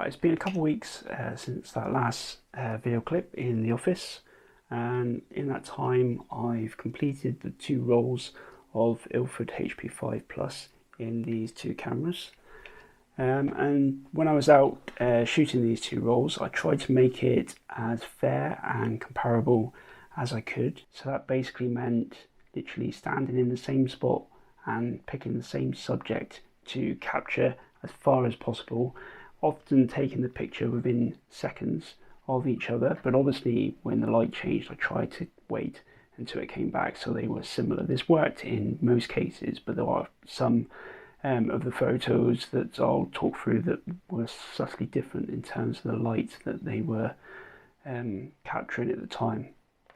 Right, it's been a couple of weeks since that last video clip in the office, and in that time I've completed the 2 rolls of Ilford HP5 Plus in these 2 cameras. And when I was out shooting these 2 rolls, I tried to make it as fair and comparable as I could. So that basically meant literally standing in the same spot and picking the same subject to capture as far as possible, often taking the picture within seconds of each other. But obviously when the light changed, I tried to wait until it came back so they were similar. This worked in most cases, but there are some of the photos that I'll talk through that were subtly different in terms of the light that they were capturing at the time.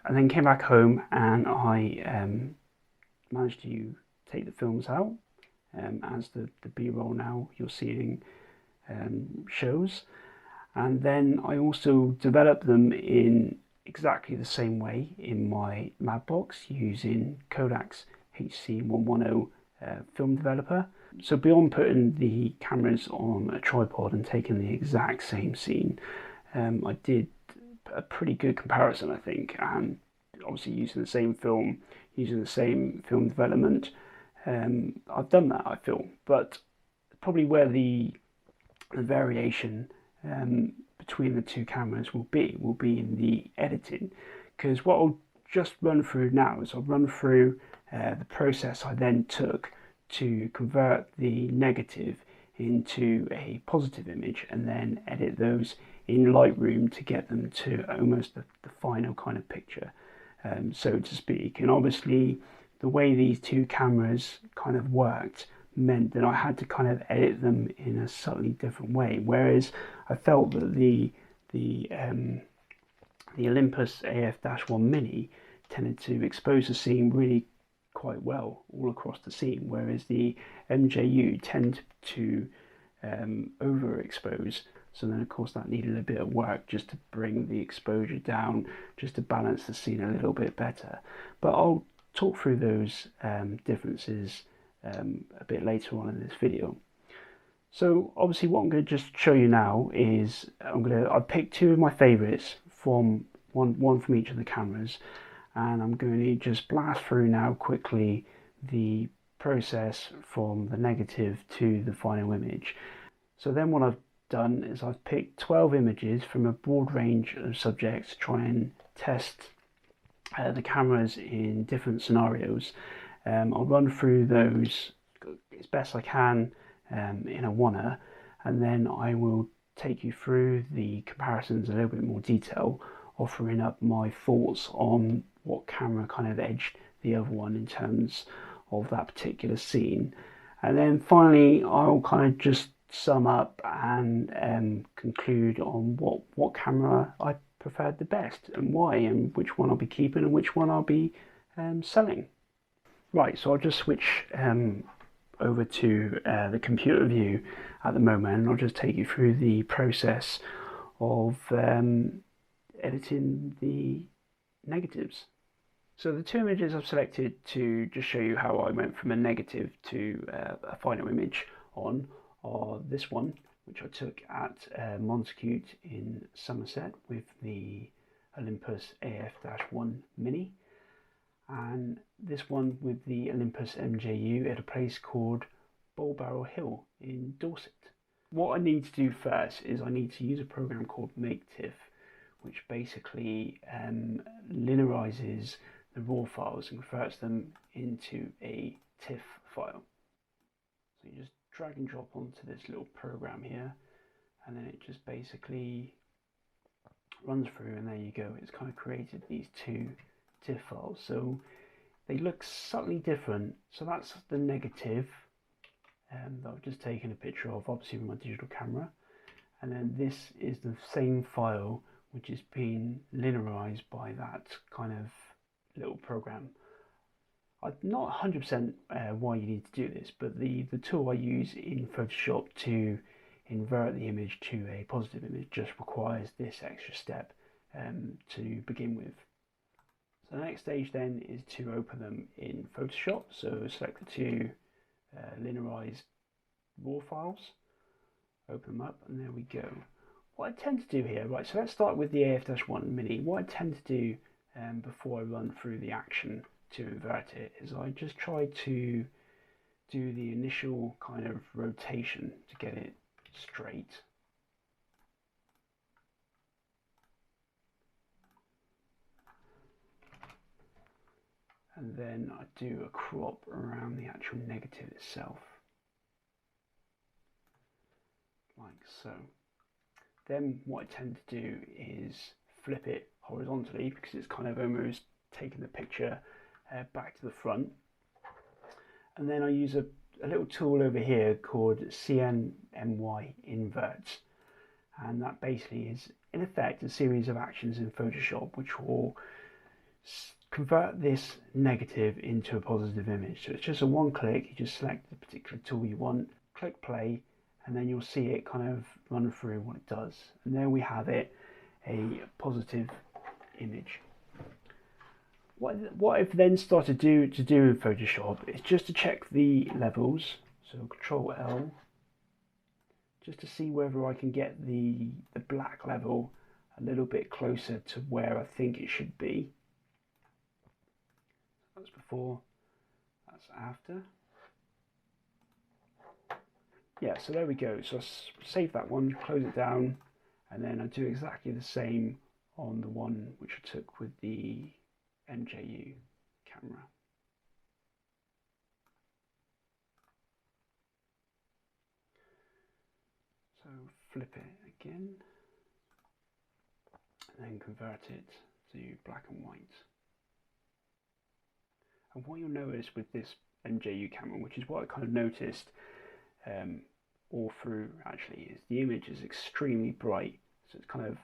And then came back home and I managed to take the films out, as the B-roll now you're seeing shows. And then I also developed them in exactly the same way in my lab box using Kodak's HC110 film developer. So beyond putting the cameras on a tripod and taking the exact same scene, I did a pretty good comparison, I think, and obviously using the same film, using the same film development. I've done that, I feel, but probably where the variation between the 2 cameras will be in the editing, because what I'll just run through now is I'll run through the process I then took to convert the negative into a positive image and then edit those in Lightroom to get them to almost the final kind of picture, so to speak. And obviously the way these 2 cameras kind of worked meant that I had to kind of edit them in a slightly different way, whereas I felt that the Olympus AF-1 Mini tended to expose the scene really quite well all across the scene, whereas the mju tend to overexpose. So then of course that needed a bit of work just to bring the exposure down, just to balance the scene a little bit better. But I'll talk through those differences a bit later on in this video. So obviously what I'm going to just show you now is I've picked 2 of my favorites from one from each of the cameras, and I'm going to just blast through now quickly the process from the negative to the final image. So then what I've done is I've picked 12 images from a broad range of subjects to try and test the cameras in different scenarios. I'll run through those as best I can in a oneer, and then I will take you through the comparisons in a little bit more detail, offering up my thoughts on what camera kind of edged the other one in terms of that particular scene. And then finally I'll kind of just sum up and conclude on what camera I preferred the best and why, and which one I'll be keeping and which one I'll be selling. Right, so I'll just switch over to the computer view at the moment, and I'll just take you through the process of editing the negatives. So the 2 images I've selected to just show you how I went from a negative to a final image on are this one, which I took at Montacute in Somerset with the Olympus AF-1 Mini, and this one with the Olympus mju at a place called Barrow Hill in Dorset. What I need to do first is I need to use a program called MakeTIFF, which basically linearizes the raw files and converts them into a TIFF file. So you just drag and drop onto this little program here, and then it just basically runs through, and there you go. It's kind of created these 2 TIFF files. So they look slightly different. So that's the negative that I've just taken a picture of, obviously with my digital camera, and then this is the same file which is being linearized by that kind of little program. I'm not 100% why you need to do this, but the tool I use in Photoshop to invert the image to a positive image just requires this extra step to begin with. So the next stage then is to open them in Photoshop. So select the 2 linearized raw files, open them up, and there we go. What I tend to do here, right, so let's start with the AF-1 Mini. What I tend to do before I run through the action to invert it is I just try to do the initial kind of rotation to get it straight. And then I do a crop around the actual negative itself, like so. Then what I tend to do is flip it horizontally because it's kind of almost taking the picture back to the front. And then I use a little tool over here called CNMY invert. And that basically is, in effect, a series of actions in Photoshop which will convert this negative into a positive image. So it's just a one click, you just select the particular tool you want, click play, and then you'll see it kind of run through what it does. And there we have it, a positive image. What I've then started to do in Photoshop is just to check the levels. So Control L, just to see whether I can get the black level a little bit closer to where I think it should be. That's before, that's after. Yeah, so there we go. So I save that one, close it down, and then I do exactly the same on the one which I took with the mju camera. So flip it again, and then convert it to black and white. And what you'll notice with this mju camera, which is what I kind of noticed all through actually, is the image is extremely bright, so it's kind of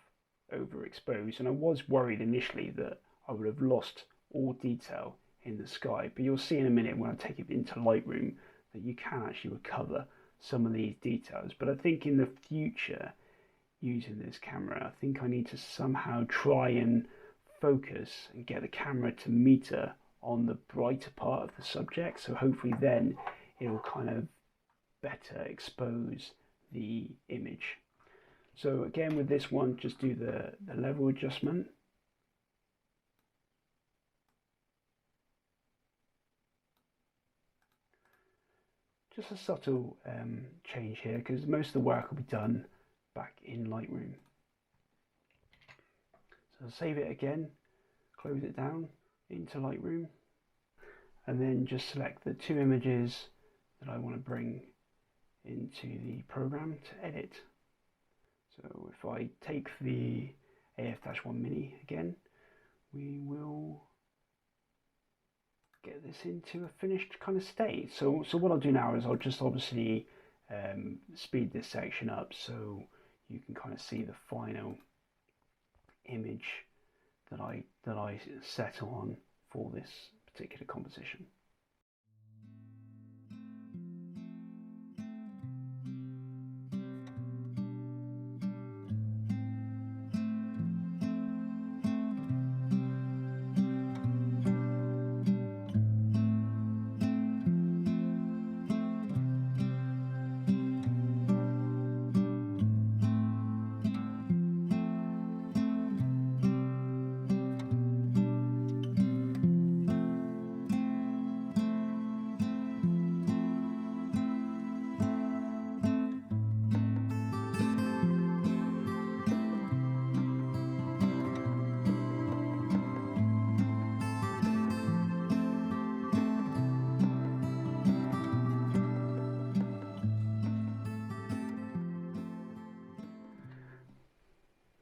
overexposed. And I was worried initially that I would have lost all detail in the sky, but you'll see in a minute when I take it into Lightroom that you can actually recover some of these details. But I think in the future, using this camera, I think I need to somehow try and focus and get the camera to meter on the brighter part of the subject, so hopefully then it'll kind of better expose the image. So again with this one, just do the level adjustment. Just a subtle change here because most of the work will be done back in Lightroom. So I'll save it again, close it down into Lightroom, and then just select the two images that I want to bring into the program to edit. So if I take the AF-1 Mini again, we will get this into a finished kind of state. So what I'll do now is I'll just obviously speed this section up so you can kind of see the final image that I settle on for this particular composition.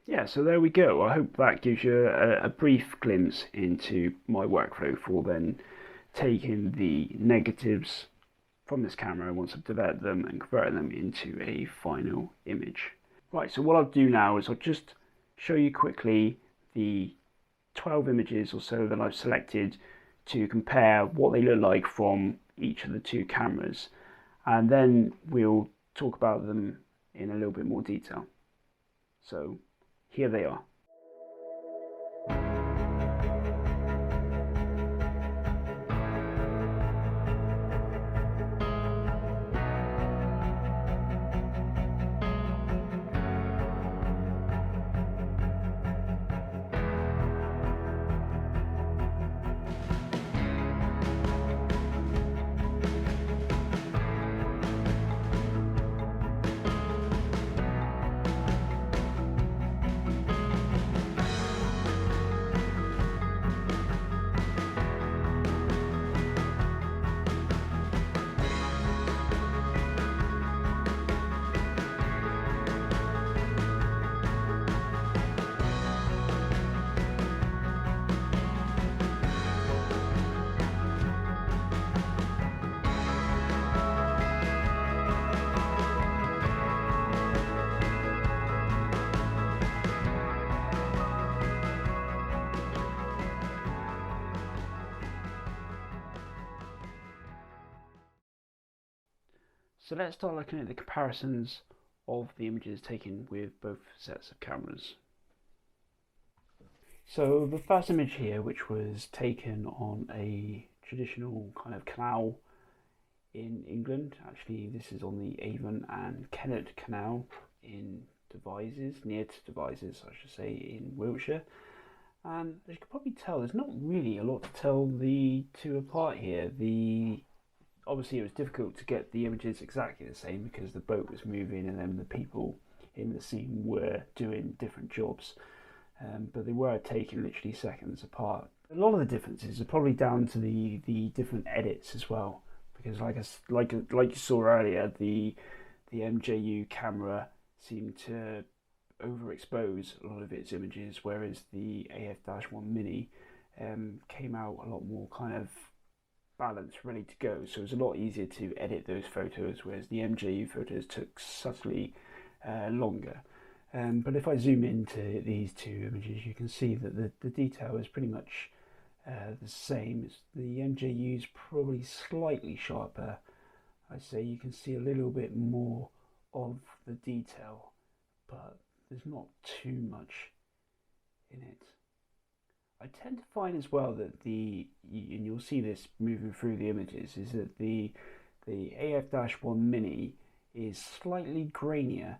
Yeah, so there we go. I hope that gives you a brief glimpse into my workflow for then taking the negatives from this camera once I've developed them and converting them into a final image. Right, so what I'll do now is I'll just show you quickly the 12 images or so that I've selected to compare what they look like from each of the two cameras, and then we'll talk about them in a little bit more detail. So here they are. So let's start looking at the comparisons of the images taken with both sets of cameras. So the first image here, which was taken on a traditional kind of canal in England, actually this is on the Avon and Kennet Canal in Devizes, near to Devizes I should say, in Wiltshire. And as you can probably tell, there's not really a lot to tell the two apart here. Obviously it was difficult to get the images exactly the same because the boat was moving and then the people in the scene were doing different jobs. But they were taken literally seconds apart. A lot of the differences are probably down to the different edits as well, because like you saw earlier, the MJU camera seemed to overexpose a lot of its images, whereas the AF-1 Mini came out a lot more kind of balanced, ready to go. So it was a lot easier to edit those photos, whereas the MJU photos took subtly longer. But if I zoom into these two images, you can see that the detail is pretty much the same. The MJU is probably slightly sharper. I'd say you can see a little bit more of the detail, but there's not too much in it. I tend to find as well that and you'll see this moving through the images, is that the AF-1 Mini is slightly grainier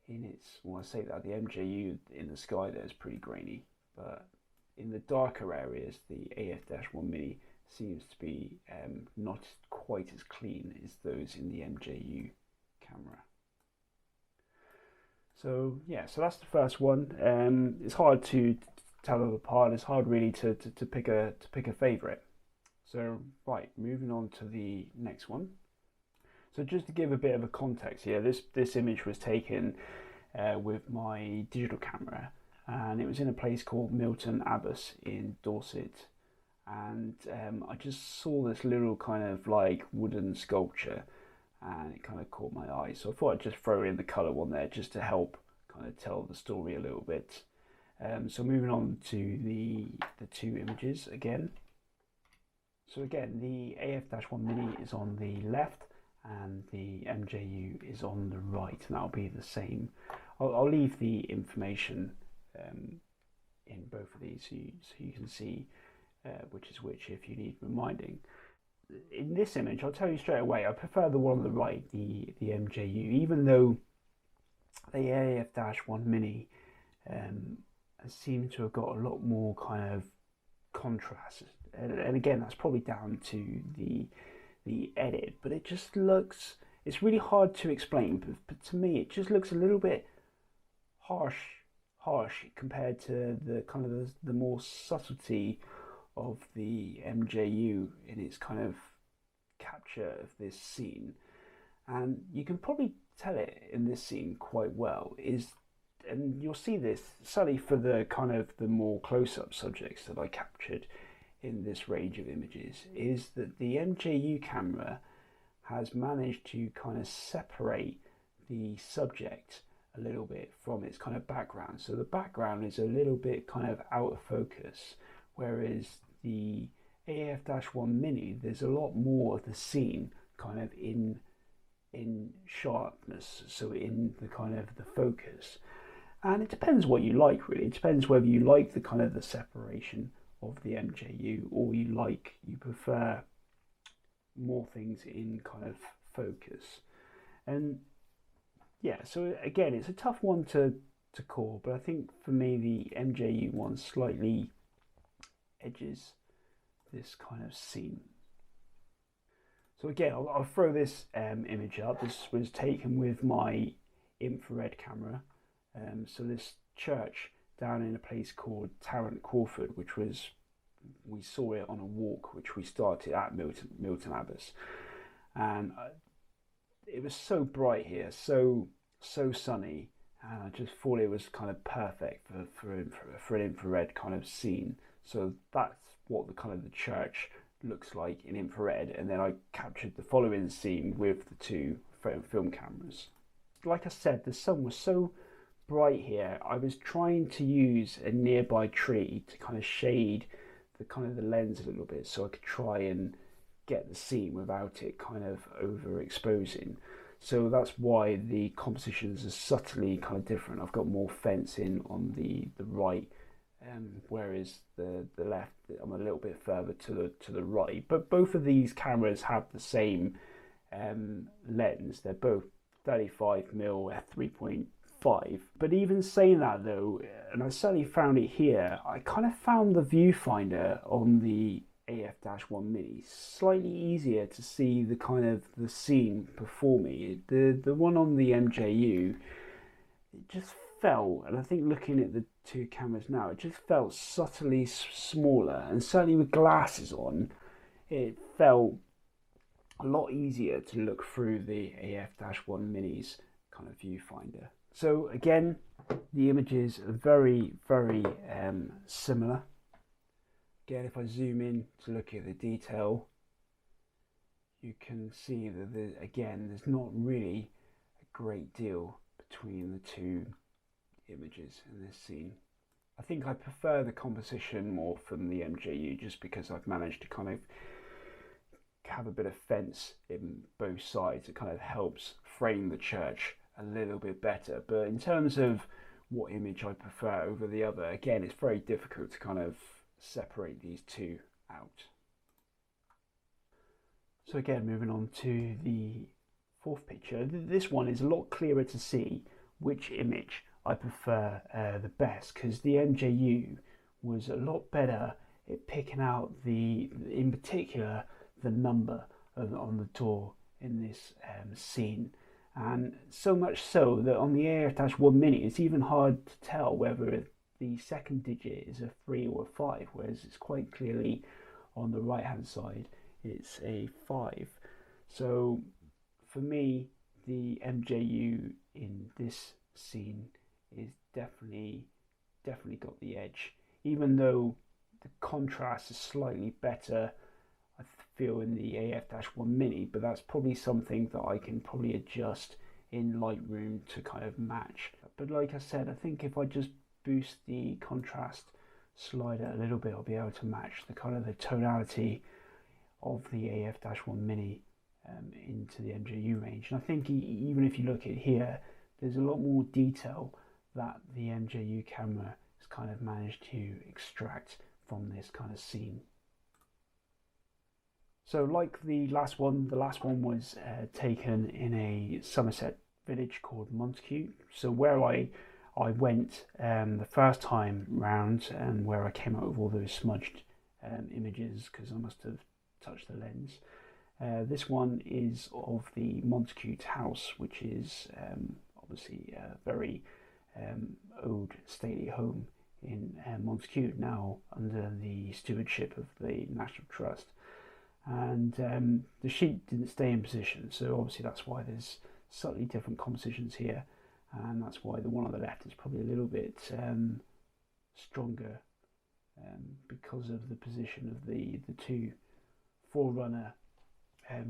in its, well, I say that the MJU in the sky there is pretty grainy, but in the darker areas the AF-1 Mini seems to be not quite as clean as those in the MJU camera. So yeah, so that's the first one. It's hard to tell them apart. It's hard really to pick a favourite. So right, moving on to the next one. So just to give a bit of a context here, this image was taken with my digital camera, and it was in a place called Milton Abbas in Dorset, and I just saw this little kind of like wooden sculpture, and it kind of caught my eye. So I thought I'd just throw in the colour one there just to help kind of tell the story a little bit. So moving on to the two images again. So again, the AF-1 Mini is on the left and the MJU is on the right, and that'll be the same. I'll leave the information in both of these so you can see which is which if you need reminding. In this image, I'll tell you straight away, I prefer the one on the right, the MJU, even though the AF-1 Mini seems to have got a lot more kind of contrast, and again that's probably down to the edit, but it just looks, it's really hard to explain, but to me it just looks a little bit harsh compared to the kind of the more subtlety of the MJU in its kind of capture of this scene. And you can probably tell it in this scene quite well, and you'll see this certainly for the kind of the more close-up subjects that I captured in this range of images, is that the MJU camera has managed to kind of separate the subject a little bit from its kind of background. So the background is a little bit kind of out of focus, whereas the AF-1 Mini, there's a lot more of the scene kind of in sharpness, so in the kind of the focus. And it depends what you like, really. It depends whether you like the kind of the separation of the MJU, or you prefer more things in kind of focus. And yeah, so again, it's a tough one to call, but I think for me the MJU one slightly edges this kind of scene. So again, I'll throw this image up. This was taken with my infrared camera. So this church down in a place called Tarrant Crawford, we saw it on a walk which we started at Milton Abbas, and it was so bright here, so sunny, and I just thought it was kind of perfect for an infrared kind of scene. So that's what the kind of the church looks like in infrared, and then I captured the following scene with the two film cameras. Like I said, the sun was so bright here, I was trying to use a nearby tree to kind of shade the kind of the lens a little bit, so I could try and get the scene without it kind of overexposing. So that's why the compositions are subtly kind of different. I've got more fencing on the right, whereas the left, I'm a little bit further to the right. But both of these cameras have the same lens. They're both 35mm f3.5. But even saying that though, and I certainly found it here, I kind of found the viewfinder on the AF-1 Mini slightly easier to see the kind of the scene before me. The one on the MJU, it just felt, and I think looking at the two cameras now, it just felt subtly smaller, and certainly with glasses on, it felt a lot easier to look through the AF-1 Mini's kind of viewfinder. So again, the images are very similar. Again, if I zoom in to look at the detail, you can see that there's not really a great deal between the two images in this scene. I think I prefer the composition more from the MJU, just because I've managed to kind of have a bit of fence in both sides. It kind of helps frame the church a little bit better. But in terms of what image I prefer over the other, again, it's very difficult to kind of separate these two out. So again, moving on to the fourth picture, this one is a lot clearer to see which image I prefer the best, because the MJU was a lot better at picking out in particular the number on the door in this scene, and so much so that on the AF-1 Mini it's even hard to tell whether the second digit is a 3 or a 5, whereas it's quite clearly on the right hand side it's a 5. So for me, the MJU in this scene is definitely got the edge, even though the contrast is slightly better, I feel, in the AF-1 Mini, but that's probably something that I can probably adjust in Lightroom to kind of match. But like I said, I think if I just boost the contrast slider a little bit, I'll be able to match the kind of the tonality of the AF-1 Mini into the MJU range. And I think even if you look at here, there's a lot more detail that the MJU camera has kind of managed to extract from this kind of scene. So like the last one was taken in a Somerset village called Montacute. So where I went the first time round, and where I came out with all those smudged images because I must have touched the lens. This one is of the Montacute house, which is obviously a very old stately home in Montacute, now under the stewardship of the National Trust. And the sheet didn't stay in position, so obviously that's why there's slightly different compositions here, and that's why the one on the left is probably a little bit stronger because of the position of the two Forerunner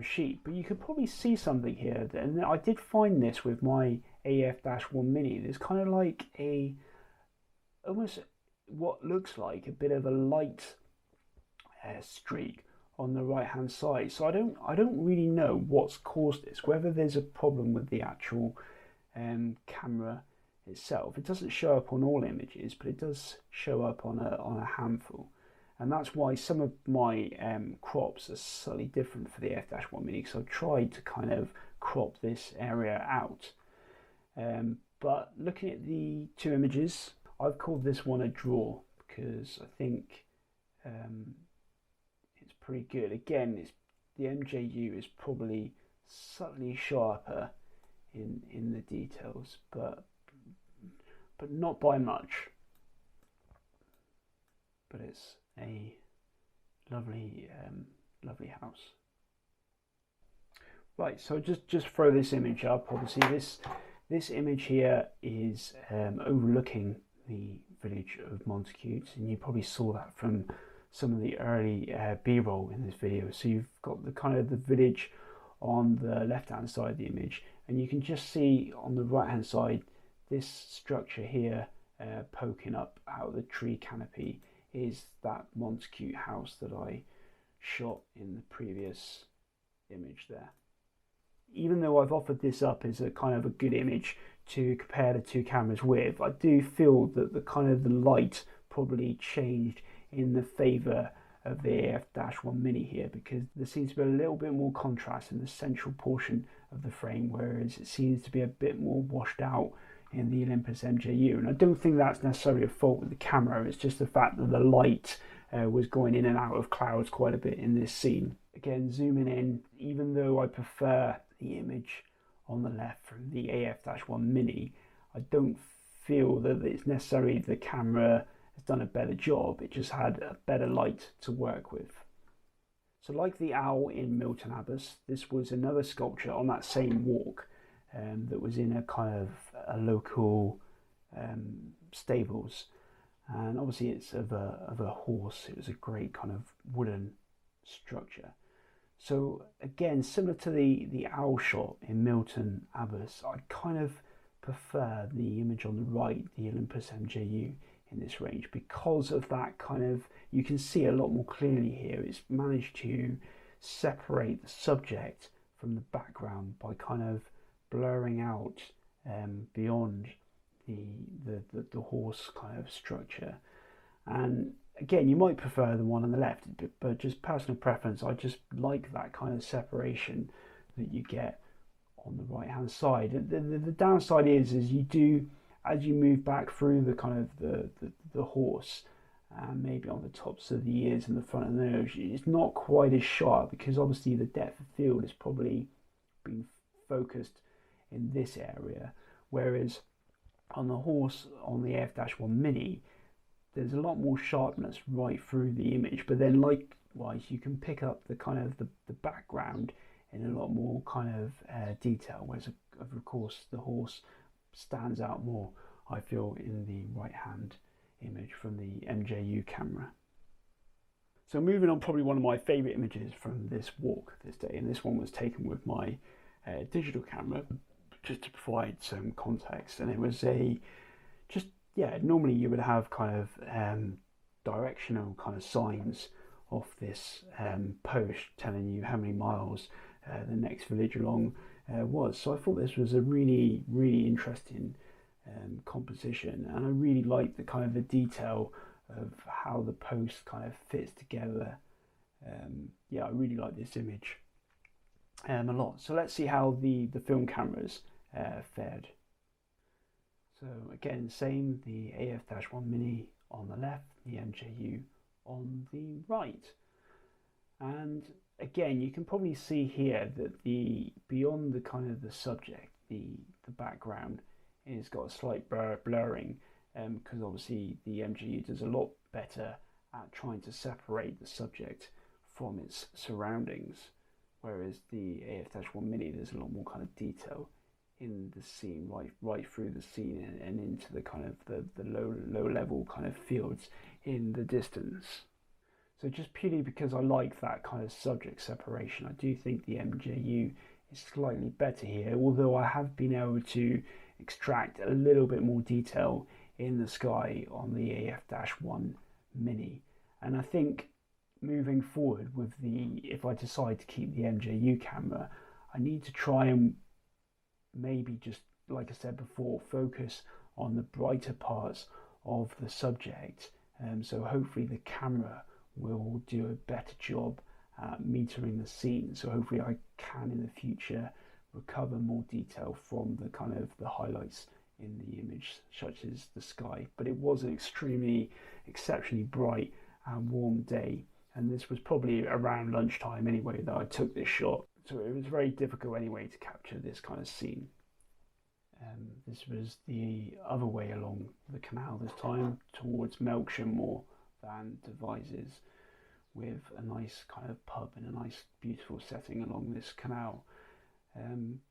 sheet. But you could probably see something here, and I did find this with my AF-1 Mini. There's kind of like almost what looks like a bit of a light streak on the right hand side. So I don't really know what's caused this, whether there's a problem with the actual camera itself. It doesn't show up on all images, but it does show up on a handful, and that's why some of my crops are slightly different for the AF-1 Mini, because I've tried to kind of crop this area out. But looking at the two images, I've called this one a draw, because I think it's pretty good. Again, the MJU is probably slightly sharper in the details, but not by much. But it's a lovely house. Right, so just throw this image up. Obviously this image here is overlooking the village of Montacute, and you probably saw that from some of the early B-roll in this video. So you've got the kind of the village on the left hand side of the image, and you can just see on the right hand side this structure here poking up out of the tree canopy is that Montacute house that I shot in the previous image there. even though I've offered this up as a kind of a good image to compare the two cameras with, I do feel that the kind of the light probably changed in the favour of the AF-1 Mini here, because there seems to be a little bit more contrast in the central portion of the frame, whereas it seems to be a bit more washed out in the Olympus mju. And I don't think that's necessarily a fault with the camera, it's just the fact that the light was going in and out of clouds quite a bit in this scene. Again, zooming in, even though I prefer the image on the left from the AF-1 Mini, I don't feel that it's necessarily the camera has done a better job, it just had a better light to work with. So like the owl in Milton Abbas, this was another sculpture on that same walk that was in a kind of a local stables, and obviously it's of a horse. It was a great kind of wooden structure. So again, similar to the owl shot in Milton Abbas, I kind of prefer the image on the right, the Olympus mju, in this range, because of that kind of, you can see a lot more clearly here. It's managed to separate the subject from the background by kind of blurring out beyond the horse kind of structure. And again, you might prefer the one on the left, but just personal preference, I just like that kind of separation that you get on the right hand side. The downside is you do, as you move back through the kind of the horse, maybe on the tops of the ears and the front of the nose, it's not quite as sharp, because obviously the depth of field is probably being focused in this area, whereas on the horse on the AF-1 Mini, there's a lot more sharpness right through the image, but then likewise you can pick up the kind of the background in a lot more kind of detail, whereas of course the horse stands out more, I feel, in the right hand image from the mju camera. So moving on, probably one of my favourite images from this walk this day, and this one was taken with my digital camera, just to provide some context. And it was normally you would have kind of directional kind of signs off this post telling you how many miles the next village along was. So I thought this was a really, really interesting composition, and I really liked the kind of the detail of how the post kind of fits together. I really like this image a lot. So let's see how the film cameras fared. So again, same, the AF-1 Mini on the left, the mju on the right. And again, you can probably see here that beyond the kind of the subject, the background has got a slight blurring, because obviously the mju does a lot better at trying to separate the subject from its surroundings, whereas the AF-1 Mini, there's a lot more kind of detail in the scene, right through the scene and into the kind of the low level kind of fields in the distance. So just purely because I like that kind of subject separation, I do think the mju is slightly better here, although I have been able to extract a little bit more detail in the sky on the AF-1 Mini. And I think moving forward with if I decide to keep the mju camera, I need to try and maybe, just like I said before, focus on the brighter parts of the subject. So hopefully the camera will do a better job at metering the scene. So hopefully I can in the future recover more detail from the kind of the highlights in the image, such as the sky. But it was an exceptionally bright and warm day, and this was probably around lunchtime anyway that I took this shot. So it was very difficult anyway to capture this kind of scene. This was the other way along the canal this time, towards Melksham more than Devizes, with a nice kind of pub and a nice beautiful setting along this canal.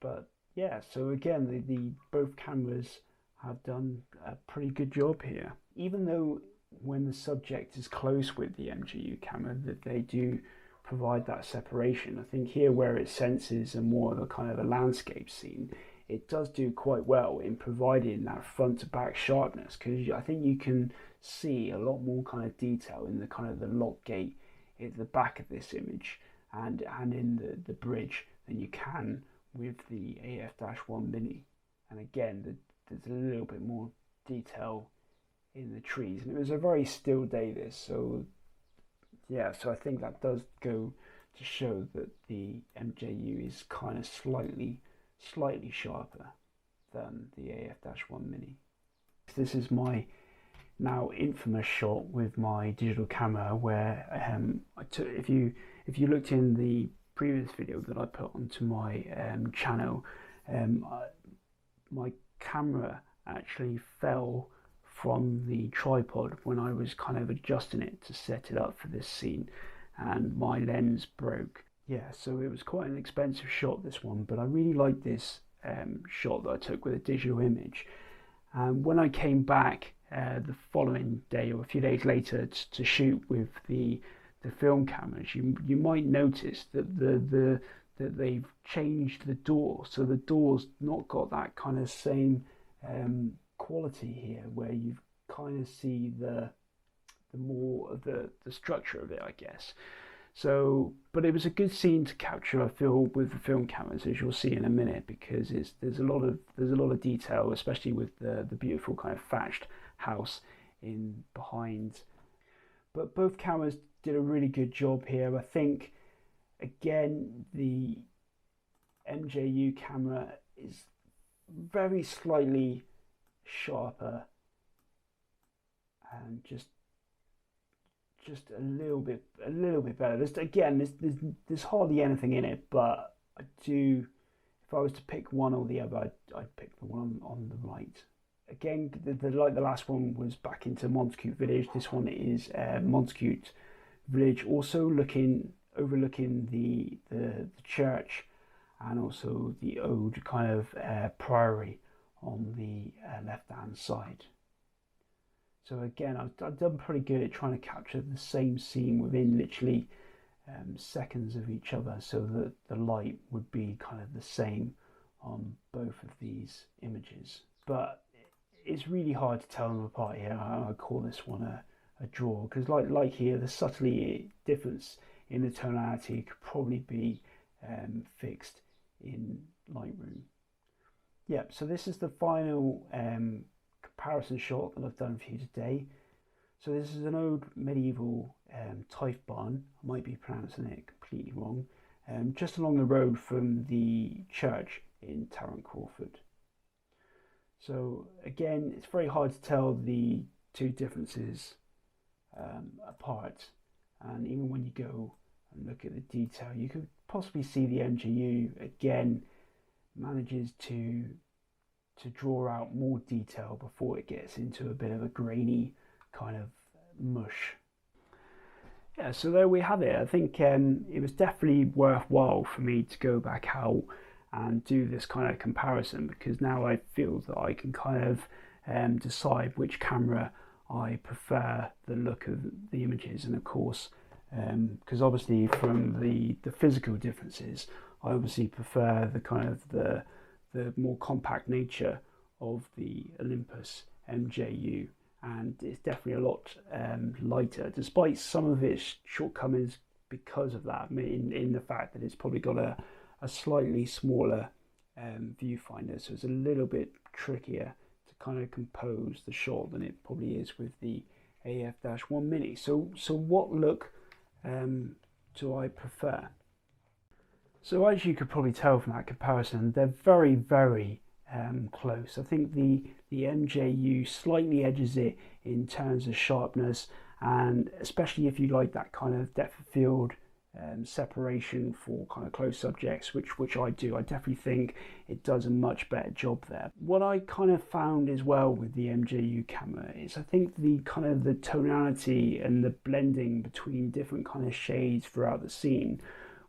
But yeah, so again, both cameras have done a pretty good job here. Even though when the subject is close with the mju camera, that they do provide that separation. I think here, where it senses a more of a kind of a landscape scene, it does do quite well in providing that front to back sharpness, because I think you can see a lot more kind of detail in the kind of the lock gate at the back of this image and in the bridge than you can with the AF-1 Mini, and again there's a little bit more detail in the trees, and it was a very still day this, so yeah, so I think that does go to show that the MJU is kind of slightly sharper than the AF-1 Mini. This is my now infamous shot with my digital camera where I took, if you looked in the previous video that I put onto my channel, my camera actually fell from the tripod when I was kind of adjusting it to set it up for this scene, and my lens broke. Yeah, so it was quite an expensive shot, this one, but I really liked this shot that I took with a digital image. And when I came back the following day or a few days later to shoot with the film cameras, you might notice that that they've changed the door, so the door's not got that kind of same quality here, where you kind of see the more of the structure of it, I guess. So, but it was a good scene to capture, I feel, with the film cameras, as you'll see in a minute, because there's a lot of detail, especially with the beautiful kind of thatched house in behind. But both cameras did a really good job here. I think, again, the MJU camera is very slightly sharper and just a little bit better. There's hardly anything in it, but I do, if I was to pick one or the other, I'd pick the one on the right. Again, like the last one was back into Montacute Village. This one is Montacute Village, also overlooking the church, and also the old kind of priory on the left hand side. So again, I've done pretty good at trying to capture the same scene within literally seconds of each other, so that the light would be kind of the same on both of these images. But it's really hard to tell them apart here. I call this one a draw, because like here, the subtlety difference in the tonality could probably be fixed in Lightroom. Yep, so this is the final comparison shot that I've done for you today. So this is an old medieval Type barn, I might be pronouncing it completely wrong, just along the road from the church in Tarrant Crawford. So again, it's very hard to tell the two differences apart, and even when you go and look at the detail, you could possibly see the MJU again manages to draw out more detail before it gets into a bit of a grainy kind of mush. Yeah, so there we have it. I think it was definitely worthwhile for me to go back out and do this kind of comparison, because now I feel that I can kind of decide which camera I prefer the look of the images. And of course, because obviously from the physical differences, I obviously prefer the kind of the more compact nature of the Olympus MJU, and it's definitely a lot lighter, despite some of its shortcomings because of that, in the fact that it's probably got a slightly smaller viewfinder, so it's a little bit trickier to kind of compose the shot than it probably is with the AF-1 Mini. So what look do I prefer? So as you could probably tell from that comparison, they're very, very close. I think the MJU slightly edges it in terms of sharpness, and especially if you like that kind of depth of field separation for kind of close subjects, which I do. I definitely think it does a much better job there. What I kind of found as well with the MJU camera is, I think the kind of the tonality and the blending between different kind of shades throughout the scene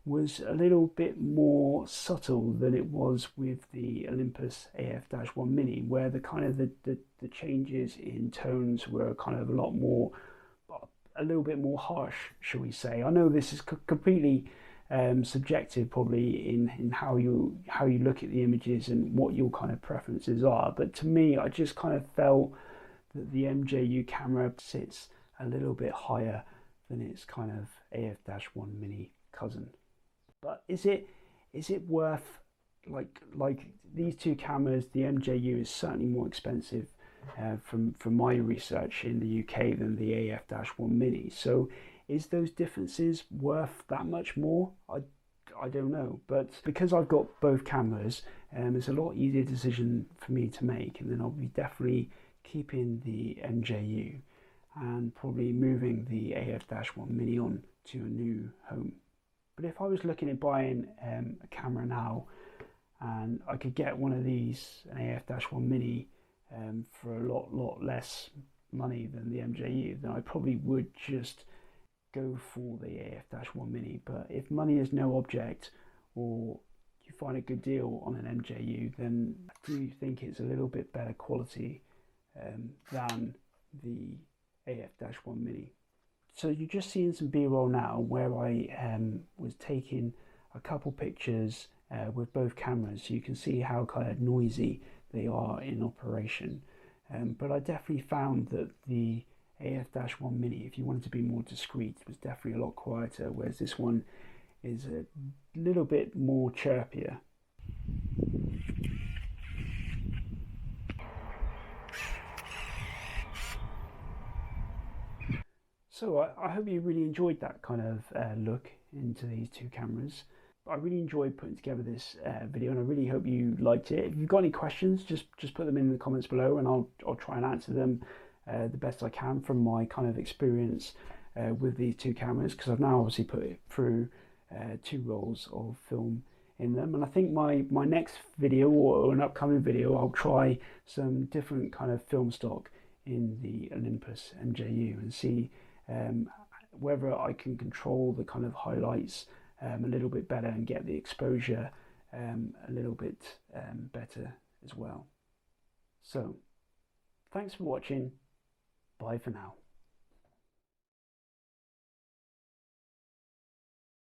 was a little bit more subtle than it was with the Olympus AF-1 Mini, where the kind of the changes in tones were kind of a little bit more harsh, shall we say. I know this is completely subjective, probably in how you look at the images and what your kind of preferences are, but to me, I just kind of felt that the MJU camera sits a little bit higher than its kind of AF-1 Mini cousin. But is it worth like these two cameras, the MJU is certainly more expensive from my research in the UK than the AF-1 Mini. So is those differences worth that much more? I don't know, but because I've got both cameras, it's a lot easier decision for me to make, and then I'll be definitely keeping the MJU and probably moving the AF-1 Mini on to a new home. But if I was looking at buying a camera now, and I could get one of these, an AF-1 Mini, for a lot less money than the MJU, then I probably would just go for the AF-1 Mini. But if money is no object, or you find a good deal on an MJU, then I do think it's a little bit better quality than the AF-1 Mini. So you're just seeing some B-roll now where I was taking a couple pictures with both cameras, so you can see how kind of noisy they are in operation. But I definitely found that the AF-1 Mini, if you wanted to be more discreet, was definitely a lot quieter, whereas this one is a little bit more chirpier. So I hope you really enjoyed that kind of look into these two cameras. I really enjoyed putting together this video, and I really hope you liked it. If you've got any questions, just put them in the comments below, and I'll try and answer them the best I can from my kind of experience with these two cameras, because I've now obviously put it through 2 rolls of film in them. And I think my next video, or an upcoming video, I'll try some different kind of film stock in the Olympus MJU and see whether I can control the kind of highlights a little bit better and get the exposure a little bit better as well. So thanks for watching. Bye for now.